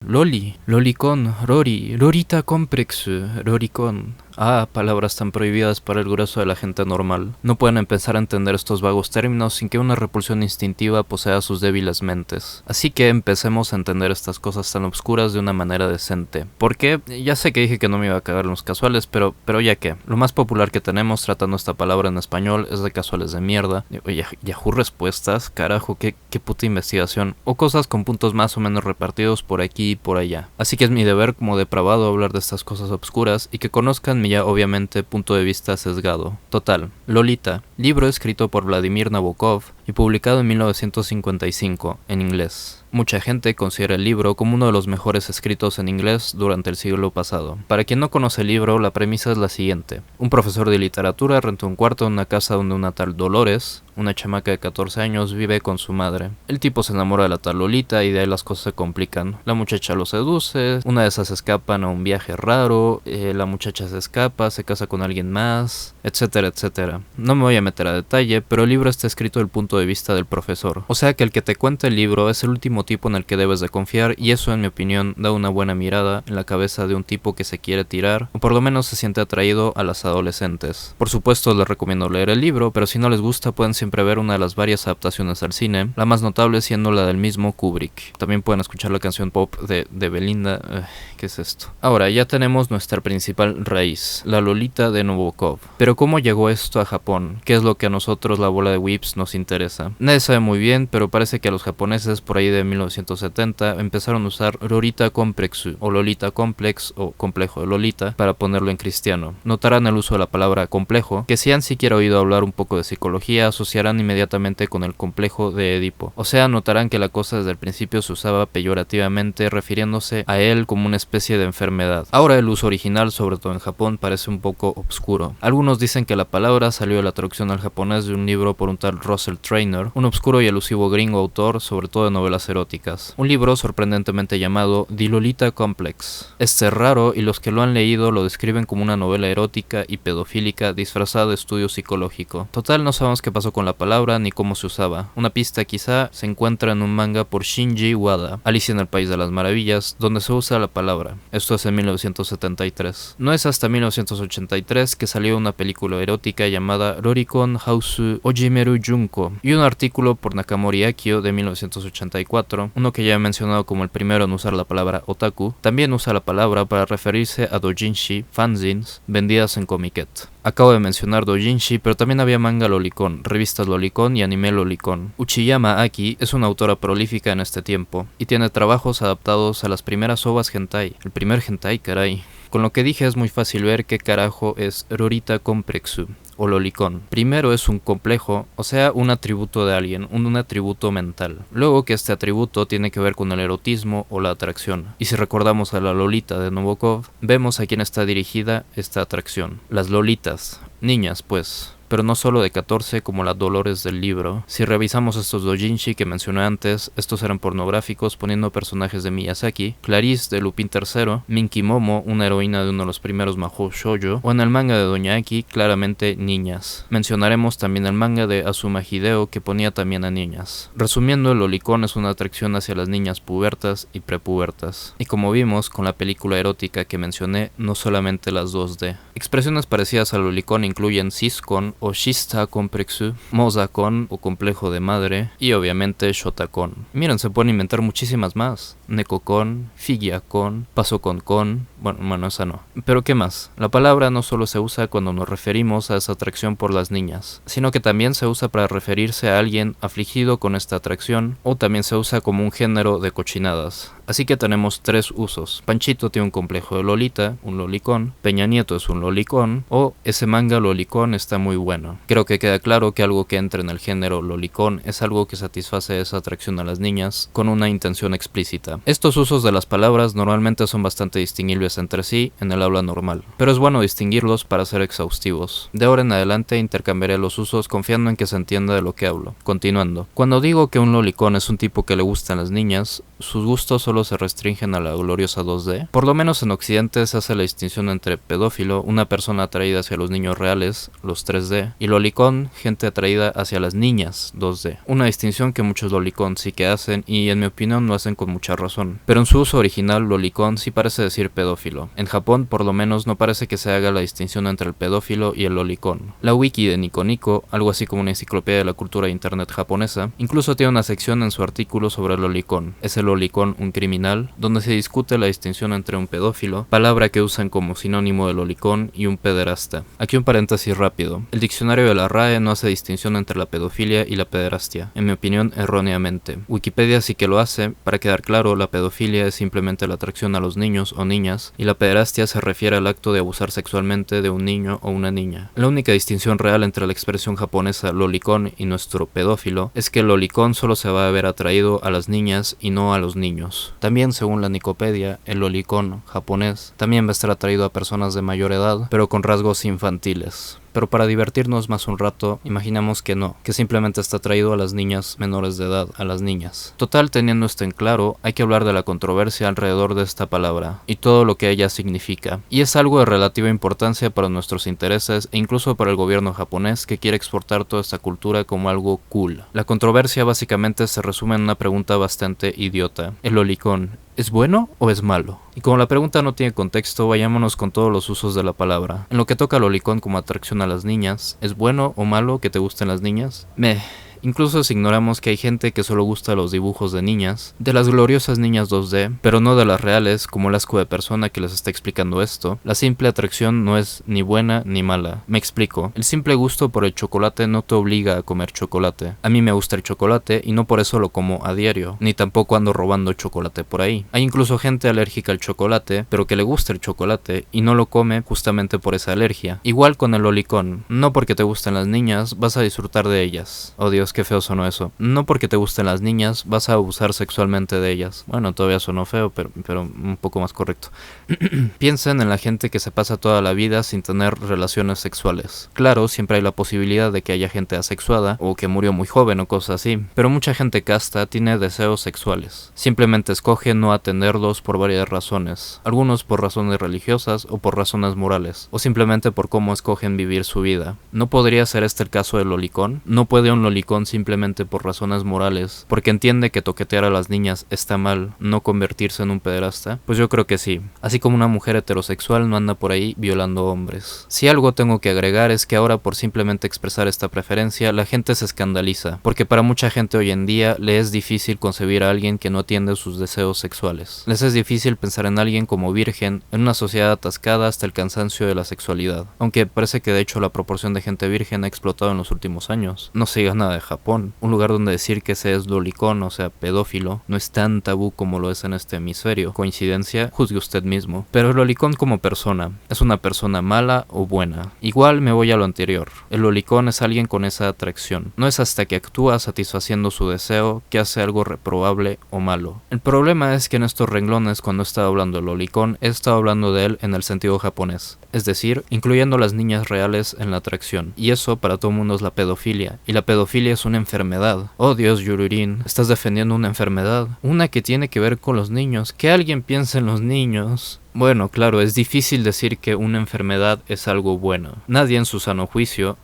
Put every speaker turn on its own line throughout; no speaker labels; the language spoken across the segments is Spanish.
Loli, lolicón, Rory, Rorita complexu, Roricón. Ah, palabras tan prohibidas para el grueso de la gente normal. No pueden empezar a entender estos vagos términos sin que una repulsión instintiva posea sus débiles mentes. Así que empecemos a entender estas cosas tan obscuras de una manera decente. ¿Por qué? Ya sé que dije que no me iba a cagar en los casuales, pero ya que. Lo más popular que tenemos tratando esta palabra en español es de casuales de mierda. Oye, Yahoo Respuestas, carajo, qué puta investigación. O cosas con puntos más o menos repartidos por aquí y por allá. Así que es mi deber como depravado hablar de estas cosas obscuras y que conozcan mi ya obviamente punto de vista sesgado. Total, Lolita, libro escrito por Vladimir Nabokov y publicado en 1955 en inglés. Mucha gente considera el libro como uno de los mejores escritos en inglés durante el siglo pasado. Para quien no conoce el libro, la premisa es la siguiente. Un profesor de literatura renta un cuarto en una casa donde una tal Dolores, una chamaca de 14 años, vive con su madre. El tipo se enamora de la tal Lolita y de ahí las cosas se complican. La muchacha lo seduce, una de esas escapan a un viaje raro, la muchacha se escapa, se casa con alguien más, etcétera, etcétera. No me voy a meter a detalle, pero el libro está escrito del punto de vista del profesor. O sea que el que te cuenta el libro es el último tipo en el que debes de confiar, y eso en mi opinión da una buena mirada en la cabeza de un tipo que se quiere tirar, o por lo menos se siente atraído a las adolescentes. Por supuesto les recomiendo leer el libro, pero si no les gusta pueden siempre ver una de las varias adaptaciones al cine, la más notable siendo la del mismo Kubrick. También pueden escuchar la canción pop de Belinda. ¿Qué es esto? Ahora ya tenemos nuestra principal raíz, la Lolita de Nabokov. Pero ¿cómo llegó esto a Japón? ¿Qué es lo que a nosotros, la bola de whips, nos interesa? Nadie sabe muy bien, pero parece que a los japoneses por ahí de 1970 empezaron a usar Rorita complexu o Lolita complex o complejo de Lolita para ponerlo en cristiano. Notarán el uso de la palabra complejo, que si han siquiera oído hablar un poco de psicología, asociarán inmediatamente con el complejo de Edipo. O sea, notarán que la cosa desde el principio se usaba peyorativamente, refiriéndose a él como una especie de enfermedad. Ahora el uso original, sobre todo en Japón, parece un poco obscuro. Algunos dicen que la palabra salió de la traducción al japonés de un libro por un tal Russell Trainer, un obscuro y elusivo gringo autor, sobre todo de novelas eróticas. Un libro sorprendentemente llamado The Lolita Complex. Este es raro y los que lo han leído lo describen como una novela erótica y pedofílica disfrazada de estudio psicológico. Total, no sabemos qué pasó con la palabra ni cómo se usaba. Una pista quizá se encuentra en un manga por Shinji Wada, Alicia en el País de las Maravillas, donde se usa la palabra. Esto es en 1973. No es hasta 1983 que salió una película erótica llamada Rorikon House Ojimeru Junko y un artículo por Nakamori Akio de 1984, uno que ya he mencionado como el primero en usar la palabra otaku. También usa la palabra para referirse a doujinshi, fanzines, vendidas en Comiket. Acabo de mencionar doujinshi, pero también había manga lolicón, revistas lolicón y anime lolicón. Uchiyama Aki es una autora prolífica en este tiempo, y tiene trabajos adaptados a las primeras ovas hentai. El primer hentai, caray. Con lo que dije es muy fácil ver qué carajo es Rorita complexu o lolicón. Primero es un complejo, o sea, un atributo de alguien, un atributo mental. Luego que este atributo tiene que ver con el erotismo o la atracción. Y si recordamos a la Lolita de Nabokov, vemos a quién está dirigida esta atracción. Las lolitas, niñas pues. Pero no solo de 14 como las Dolores del libro. Si revisamos estos doujinshi que mencioné antes, estos eran pornográficos poniendo personajes de Miyazaki, Clarice de Lupin III, Minky Momo, una heroína de uno de los primeros mahou shoujo, o en el manga de Doña Aki, claramente niñas. Mencionaremos también el manga de Azuma Hideo que ponía también a niñas. Resumiendo, el lolicón es una atracción hacia las niñas pubertas y prepubertas. Y como vimos con la película erótica que mencioné, no solamente las 2D. Expresiones parecidas al lolicón incluyen ciscon o shista complexu, mozakon o complejo de madre y obviamente shotakon. Miren, se pueden inventar muchísimas más. Nekokon, figiakon, pasokonkon, bueno, esa no. Pero ¿qué más? La palabra no solo se usa cuando nos referimos a esa atracción por las niñas, sino que también se usa para referirse a alguien afligido con esta atracción, o también se usa como un género de cochinadas. Así que tenemos tres usos. Panchito tiene un complejo de Lolita, un lolicón, Peña Nieto es un lolicón, o ese manga lolicón está muy bueno. Creo que queda claro que algo que entra en el género lolicón es algo que satisface esa atracción a las niñas con una intención explícita. Estos usos de las palabras normalmente son bastante distinguibles entre sí en el habla normal, pero es bueno distinguirlos para ser exhaustivos. De ahora en adelante intercambiaré los usos confiando en que se entienda de lo que hablo. Continuando. Cuando digo que un lolicón es un tipo que le gustan las niñas, sus gustos solo se restringen a la gloriosa 2D. Por lo menos en Occidente se hace la distinción entre pedófilo, una persona atraída hacia los niños reales, los 3D, 2D, y lolicón, gente atraída hacia las niñas 2D. Una distinción que muchos lolicón sí que hacen, y en mi opinión lo hacen con mucha razón. Pero en su uso original, lolicón sí parece decir pedófilo. En Japón, por lo menos, no parece que se haga la distinción entre el pedófilo y el lolicón. La wiki de Nico Nico, algo así como una enciclopedia de la cultura de internet japonesa, incluso tiene una sección en su artículo sobre el lolicón. ¿Es el lolicón un criminal? Donde se discute la distinción entre un pedófilo, palabra que usan como sinónimo de lolicón, y un pederasta. Aquí un paréntesis rápido. El diccionario de la RAE no hace distinción entre la pedofilia y la pederastia, en mi opinión erróneamente. Wikipedia sí que lo hace. Para quedar claro, la pedofilia es simplemente la atracción a los niños o niñas, y la pederastia se refiere al acto de abusar sexualmente de un niño o una niña. La única distinción real entre la expresión japonesa lolicón y nuestro pedófilo es que el lolicón solo se va a ver atraído a las niñas y no a los niños. También, según la Nicopedia, el lolicón japonés también va a estar atraído a personas de mayor edad, pero con rasgos infantiles. Pero para divertirnos más un rato, imaginamos que no, que simplemente está atraído a las niñas menores de edad, a las niñas. Total, teniendo esto en claro, hay que hablar de la controversia alrededor de esta palabra, y todo lo que ella significa. Y es algo de relativa importancia para nuestros intereses, e incluso para el gobierno japonés, que quiere exportar toda esta cultura como algo cool. La controversia básicamente se resume en una pregunta bastante idiota. ¿El lolicón es bueno o es malo? Y como la pregunta no tiene contexto, vayámonos con todos los usos de la palabra. En lo que toca al lolicón como atracción a las niñas, ¿es bueno o malo que te gusten las niñas? Incluso si ignoramos que hay gente que solo gusta los dibujos de niñas, de las gloriosas niñas 2D, pero no de las reales, como el asco de persona que les está explicando esto, la simple atracción no es ni buena ni mala. Me explico, el simple gusto por el chocolate no te obliga a comer chocolate. A mí me gusta el chocolate y no por eso lo como a diario, ni tampoco ando robando chocolate por ahí. Hay incluso gente alérgica al chocolate, pero que le gusta el chocolate y no lo come justamente por esa alergia. Igual con el lolicón, no porque te gusten las niñas vas a disfrutar de ellas. Oh Dios, qué feo sonó eso. No porque te gusten las niñas vas a abusar sexualmente de ellas. Bueno, todavía sonó feo, pero un poco más correcto. Piensen en la gente que se pasa toda la vida sin tener relaciones sexuales. Claro, siempre hay la posibilidad de que haya gente asexuada o que murió muy joven o cosas así, pero mucha gente casta tiene deseos sexuales. Simplemente escoge no atenderlos por varias razones. Algunos por razones religiosas o por razones morales, o simplemente por cómo escogen vivir su vida. ¿No podría ser este el caso del lolicón? ¿No puede un lolicón simplemente por razones morales, porque entiende que toquetear a las niñas está mal, no convertirse en un pederasta? Pues yo creo que sí. Así como una mujer heterosexual no anda por ahí violando hombres. Si algo tengo que agregar es que ahora por simplemente expresar esta preferencia la gente se escandaliza, porque para mucha gente hoy en día le es difícil concebir a alguien que no atiende sus deseos sexuales. Les es difícil pensar en alguien como virgen en una sociedad atascada hasta el cansancio de la sexualidad, aunque parece que de hecho la proporción de gente virgen ha explotado en los últimos años. No se diga nada de Japón, un lugar donde decir que se es lolicón, o sea pedófilo, no es tan tabú como lo es en este hemisferio. ¿Coincidencia? Juzgue usted mismo. Pero el lolicón como persona, ¿es una persona mala o buena? Igual me voy a lo anterior. El lolicón es alguien con esa atracción. No es hasta que actúa satisfaciendo su deseo que hace algo reprobable o malo. El problema es que en estos renglones, cuando he estado hablando del lolicón, he estado hablando de él en el sentido japonés, es decir, incluyendo las niñas reales en la atracción. Y eso para todo el mundo es la pedofilia. Y la pedofilia es una enfermedad. Oh Dios, Yururin, estás defendiendo una enfermedad. Una que tiene que ver con los niños. Que alguien piense en los niños. Bueno, claro, es difícil decir que una enfermedad es algo bueno. Nadie en su sano juicio,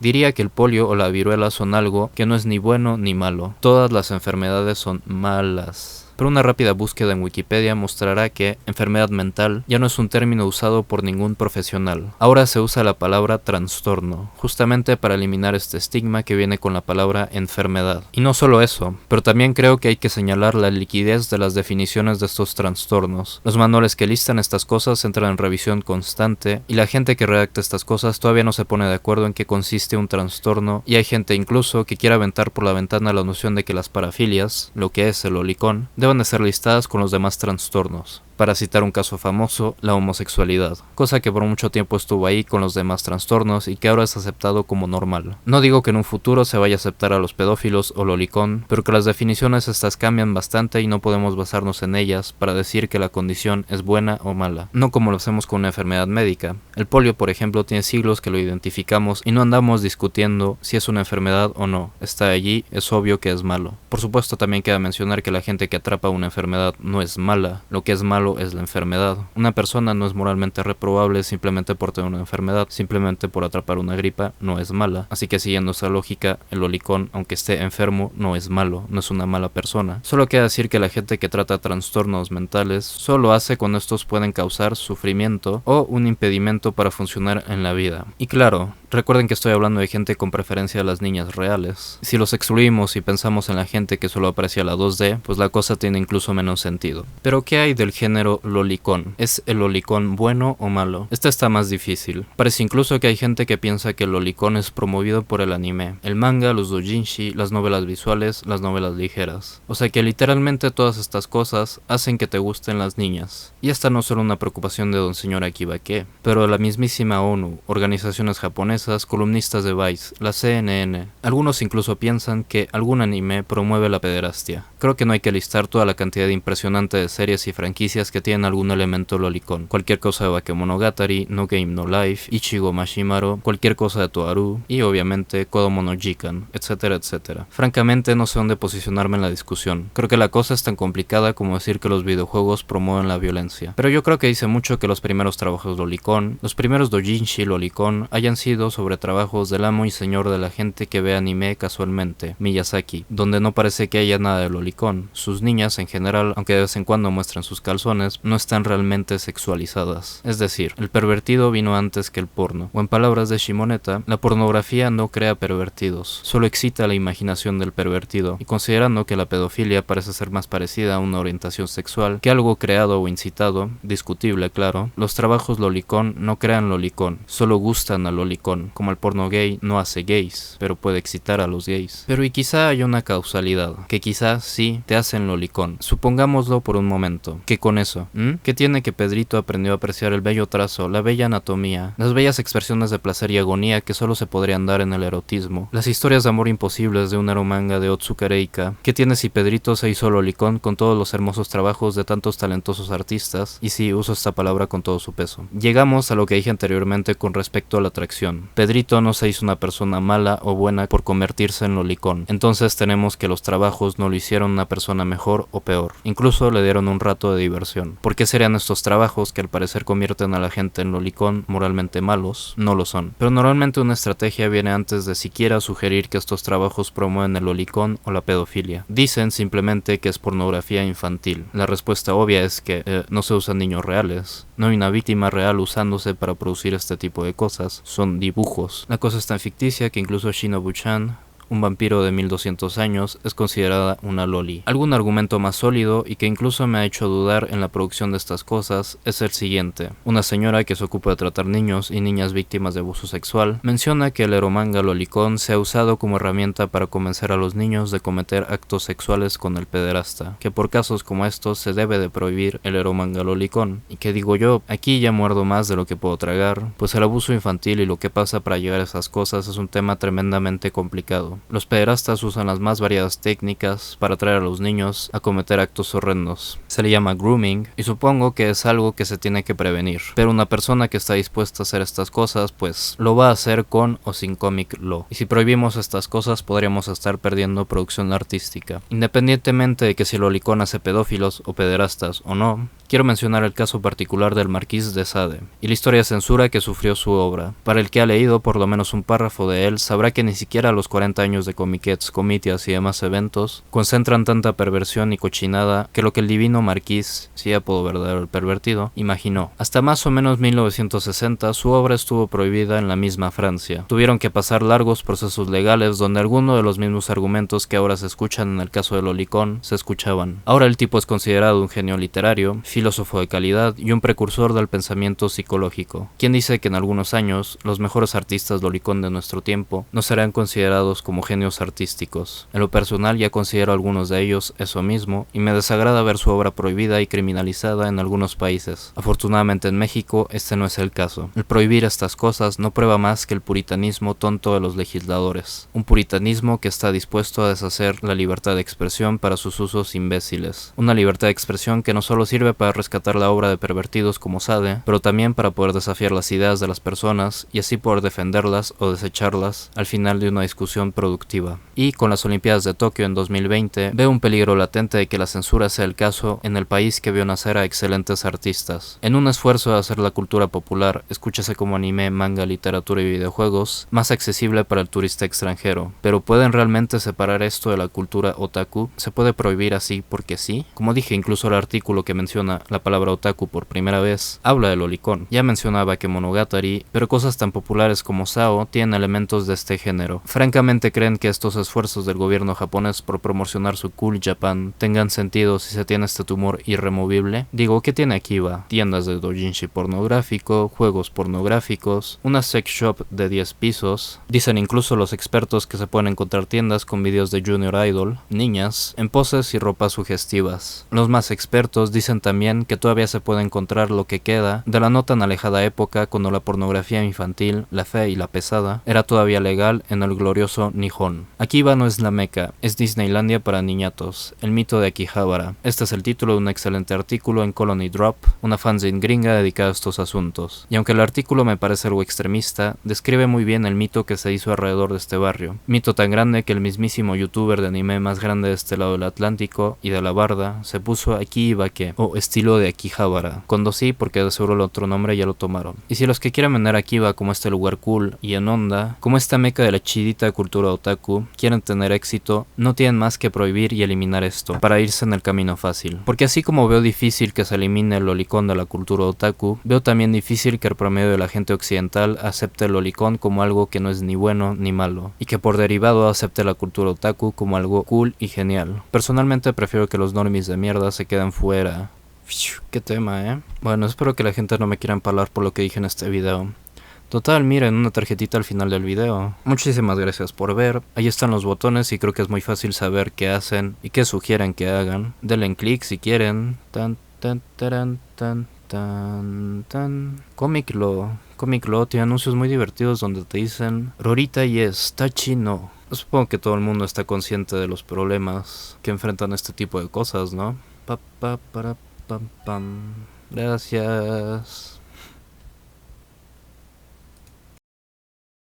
diría que el polio o la viruela son algo que no es ni bueno ni malo. Todas las enfermedades son malas. Pero una rápida búsqueda en Wikipedia mostrará que enfermedad mental ya no es un término usado por ningún profesional. Ahora se usa la palabra trastorno, justamente para eliminar este estigma que viene con la palabra enfermedad. Y no solo eso, pero también creo que hay que señalar la liquidez de las definiciones de estos trastornos. Los manuales que listan estas cosas entran en revisión constante y la gente que redacta estas cosas todavía no se pone de acuerdo en qué consiste un trastorno, y hay gente incluso que quiere aventar por la ventana la noción de que las parafilias, lo que es el lolicón, deben de ser listadas con los demás trastornos. Para citar un caso famoso, la homosexualidad, cosa que por mucho tiempo estuvo ahí con los demás trastornos y que ahora es aceptado como normal. No digo que en un futuro se vaya a aceptar a los pedófilos o lolicón, pero que las definiciones estas cambian bastante y no podemos basarnos en ellas para decir que la condición es buena o mala. No como lo hacemos con una enfermedad médica. El polio, por ejemplo, tiene siglos que lo identificamos y no andamos discutiendo si es una enfermedad o no. Está allí, es obvio que es malo. Por supuesto, también queda mencionar que la gente que atrapa una enfermedad no es mala. Lo que es malo malo es la enfermedad. Una persona no es moralmente reprobable simplemente por tener una enfermedad, simplemente por atrapar una gripa no es mala. Así que siguiendo esa lógica, el lolicón, aunque esté enfermo, no es malo, no es una mala persona. Solo queda decir que la gente que trata trastornos mentales solo hace cuando estos pueden causar sufrimiento o un impedimento para funcionar en la vida. Y claro, recuerden que estoy hablando de gente con preferencia a las niñas reales. Si los excluimos y pensamos en la gente que solo aprecia la 2D, pues la cosa tiene incluso menos sentido. Pero ¿qué hay del género lolicón? ¿Es el lolicón bueno o malo? Esta está más difícil. Parece incluso que hay gente que piensa que el lolicón es promovido por el anime, el manga, los doujinshi, las novelas visuales, las novelas ligeras. O sea que literalmente todas estas cosas hacen que te gusten las niñas. Y esta no es solo una preocupación de don señor Akibake, pero la mismísima ONU, organizaciones japonesas, columnistas de Vice, la CNN. Algunos incluso piensan que algún anime promueve la pederastia. Creo que no hay que listar toda la cantidad impresionante de series y franquicias que tienen algún elemento lolicón. Cualquier cosa de Bakemonogatari, No Game No Life, Ichigo Mashimaro, cualquier cosa de Toaru y obviamente Kodomo no Jikan, etcétera, etcétera. Francamente no sé dónde posicionarme en la discusión. Creo que la cosa es tan complicada como decir que los videojuegos promueven la violencia. Pero yo creo que dice mucho que los primeros trabajos lolicón, los primeros doujinshi lolicón, hayan sido sobre trabajos del amo y señor de la gente que ve anime casualmente, Miyazaki, donde no parece que haya nada de lolicón. Sus niñas en general, aunque de vez en cuando muestran sus calzones, no están realmente sexualizadas. Es decir, el pervertido vino antes que el porno. O en palabras de Shimoneta, la pornografía no crea pervertidos, solo excita la imaginación del pervertido, y considerando que la pedofilia parece ser más parecida a una orientación sexual que algo creado o incitado, discutible claro, los trabajos lolicón no crean lolicón, solo gustan al lolicón, como el porno gay no hace gays, pero puede excitar a los gays. Pero y quizá hay una causalidad, que quizá sí te hacen lolicón. Supongámoslo por un momento. ¿Qué con eso? ¿Qué tiene que Pedrito aprendió a apreciar el bello trazo, la bella anatomía, las bellas expresiones de placer y agonía que solo se podrían dar en el erotismo, las historias de amor imposibles de un eromanga de Otsuka Reika? ¿Qué tiene si Pedrito se hizo lolicón con todos los hermosos trabajos de tantos talentosos artistas? Y sí, uso esta palabra con todo su peso. Llegamos a lo que dije anteriormente con respecto a la atracción. Pedrito no se hizo una persona mala o buena por convertirse en lolicón. Entonces tenemos que los trabajos no lo hicieron una persona mejor o peor. Incluso le dieron un rato de diversión. ¿Por qué serían estos trabajos que al parecer convierten a la gente en lolicón moralmente malos? No lo son. Pero normalmente una estrategia viene antes de siquiera sugerir que estos trabajos promueven el lolicón o la pedofilia. Dicen simplemente que es pornografía infantil. La respuesta obvia es que no se usan niños reales. No hay una víctima real usándose para producir este tipo de cosas. Son dibujos. La cosa es tan ficticia que incluso Shinobu-chan, un vampiro de 1200 años, es considerada una loli. Algún argumento más sólido y que incluso me ha hecho dudar en la producción de estas cosas es el siguiente. Una señora que se ocupa de tratar niños y niñas víctimas de abuso sexual menciona que el eromanga lolicón se ha usado como herramienta para convencer a los niños de cometer actos sexuales con el pederasta, que por casos como estos se debe de prohibir el eromanga lolicón. Y que digo yo, aquí ya muerdo más de lo que puedo tragar, pues el abuso infantil y lo que pasa para llegar a esas cosas es un tema tremendamente complicado. Los pederastas usan las más variadas técnicas para atraer a los niños a cometer actos horrendos. Se le llama grooming y supongo que es algo que se tiene que prevenir. Pero una persona que está dispuesta a hacer estas cosas, pues lo va a hacer con o sin comic law. Y si prohibimos estas cosas podríamos estar perdiendo producción artística. Independientemente de que si el lolicón hace pedófilos o pederastas o no, quiero mencionar el caso particular del Marquis de Sade y la historia de censura que sufrió su obra. Para el que ha leído por lo menos un párrafo de él, sabrá que ni siquiera a los 40 años de comiquets, comitias y demás eventos concentran tanta perversión y cochinada que lo que el divino Marquis, si apodo verdadero el pervertido, imaginó. Hasta más o menos 1960 su obra estuvo prohibida en la misma Francia. Tuvieron que pasar largos procesos legales donde algunos de los mismos argumentos que ahora se escuchan en el caso de Lolicón se escuchaban. Ahora el tipo es considerado un genio literario, filósofo de calidad y un precursor del pensamiento psicológico. ¿Quién dice que en algunos años los mejores artistas lolicón de nuestro tiempo no serán considerados como genios artísticos? En lo personal ya considero a algunos de ellos eso mismo y me desagrada ver su obra prohibida y criminalizada en algunos países. Afortunadamente en México este no es el caso. El prohibir estas cosas no prueba más que el puritanismo tonto de los legisladores. Un puritanismo que está dispuesto a deshacer la libertad de expresión para sus usos imbéciles. Una libertad de expresión que no solo sirve para para rescatar la obra de pervertidos como Sade, pero también para poder desafiar las ideas de las personas y así poder defenderlas o desecharlas al final de una discusión productiva. Y con las Olimpiadas de Tokio en 2020, veo un peligro latente de que la censura sea el caso en el país que vio nacer a excelentes artistas. En un esfuerzo de hacer la cultura popular, escúchase como anime, manga, literatura y videojuegos, más accesible para el turista extranjero. Pero ¿pueden realmente separar esto de la cultura otaku? ¿Se puede prohibir así porque sí? Como dije, incluso el artículo que menciona la palabra otaku por primera vez habla del lolicón. Ya mencionaba que Monogatari, pero cosas tan populares como Sao tienen elementos de este género. Francamente, ¿creen que estos esfuerzos del gobierno japonés por promocionar su Cool Japan tengan sentido si se tiene este tumor irremovible? Digo, ¿qué tiene Akiba? Tiendas de doujinshi pornográfico, juegos pornográficos, una sex shop de 10 pisos. Dicen incluso los expertos que se pueden encontrar tiendas con videos de Junior Idol, niñas, en poses y ropas sugestivas. Los más expertos dicen también que todavía se puede encontrar lo que queda de la no tan alejada época cuando la pornografía infantil, la fea y la pesada era todavía legal en el glorioso Nihon. Akiba no es la Meca, es Disneylandia para niñatos, el mito de Akihabara. Este es el título de un excelente artículo en Colony Drop, una fanzine gringa dedicada a estos asuntos. Y aunque el artículo me parece algo extremista, describe muy bien el mito que se hizo alrededor de este barrio. Mito tan grande que el mismísimo youtuber de anime más grande de este lado del Atlántico y de la barda se puso Akibake, o estilo de Akihabara, con dos i porque de seguro el otro nombre ya lo tomaron. Y si los que quieren vender Akiba como este lugar cool y en onda, como esta meca de la chidita cultura otaku, quieren tener éxito, no tienen más que prohibir y eliminar esto, para irse en el camino fácil. Porque así como veo difícil que se elimine el lolicón de la cultura otaku, veo también difícil que el promedio de la gente occidental acepte el lolicón como algo que no es ni bueno ni malo, y que por derivado acepte la cultura otaku como algo cool y genial. Personalmente prefiero que los normies de mierda se queden fuera. Qué tema, Bueno, espero que la gente no me quiera empalar por lo que dije en este video. Total, miren, una tarjetita al final del video. Muchísimas gracias por ver. Ahí están los botones y creo que es muy fácil saber qué hacen y qué sugieren que hagan. Denle en clic si quieren. Tan, tan, taran, tan, tan, tan. Comic Law tiene anuncios muy divertidos donde te dicen Rorita yes, Tachi no. Supongo que todo el mundo está consciente de los problemas que enfrentan este tipo de cosas, ¿no? Pa, pa, para, pam, pam. Gracias.